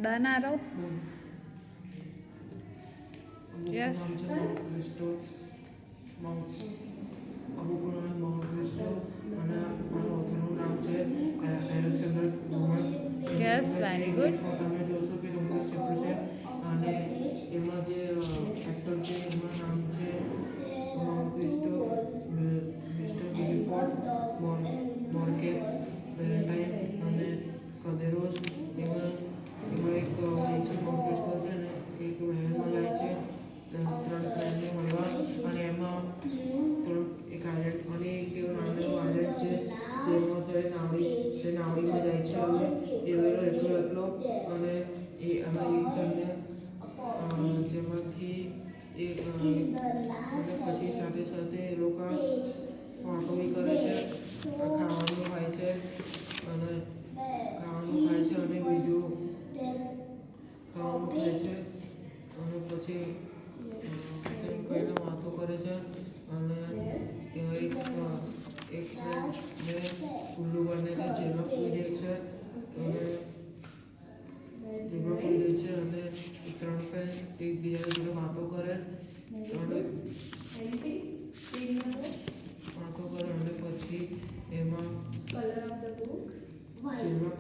Done આરો yes અબુકનું નામ mount ક્રિસ્ટો અને આનો ઓથરનું નામ છે Alexander Dumas. Yes very good. તમે જોશો કે ડુમસ ચેપ્ટર છે અને એમાં જે એક્ટર છે એમાં નામ છે માઉન્ટ ક્રિસ્ટો, મિસ્ટર બિલફોર્ડ, મોર્કેલ, વેલેન્ટાઇન અને કદેરોસ. એમાં એક છે માઉન્ટ ક્રિસ્ટો છે ને એક મહેલમાં જાય છે 3 ફ્રેન્ડને મળવા અને એમાં એક આયલેન્ડ અને એક નાનું આયલેન્ડ છે જેમાં તો નાવડીમાં જાય છે અને એ વેલો એટલો અને એ અમે જણને જેમાંથી એક અને પછી સાથે સાથે એ લોકો વાતો બી કરે છે, ખાવાનું ખાય છે અને બીજું ખાવાનું ખાય છે અને પછી કઈને વાતો કરે છે અને એક ફ્રેન્ડને ઉલ્લુ બને છે જેમાં પૂરી દે છે અને એ 3 ફ્રેન્ડ એકબીજા જોડે વાતો કરે અને પછી એમાં જેમાં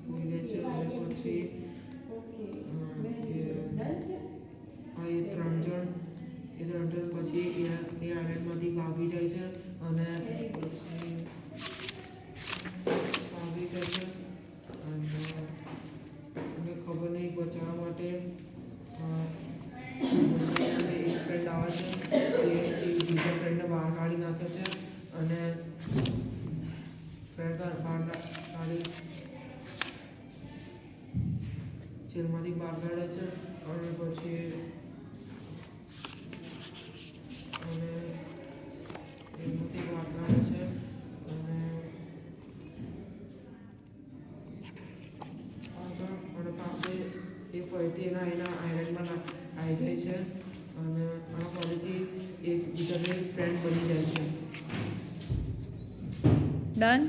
પૂરી દે છે અને પછી એ 3 જણ પછી એ આયલેન્ડમાંથી ભાગી જાય છે અને અને ખબર નહીં બચાવવા માટે એક ફ્રેન્ડ આવે છે એ બીજા ફ્રેન્ડને બહાર કાઢી નાખે છે અને ફ્રેન્ડ બહાર કાઢી જેલમાંથી બહાર કાઢે છે અને પછી એમાંથી બહાર કાઢે છે અને પાસે એ ફરીથી એના આયલેન્ડમાં આવી જાય છે અને ફરીથી એક બીજાની ફ્રેન્ડ બની જાય છે. ડન.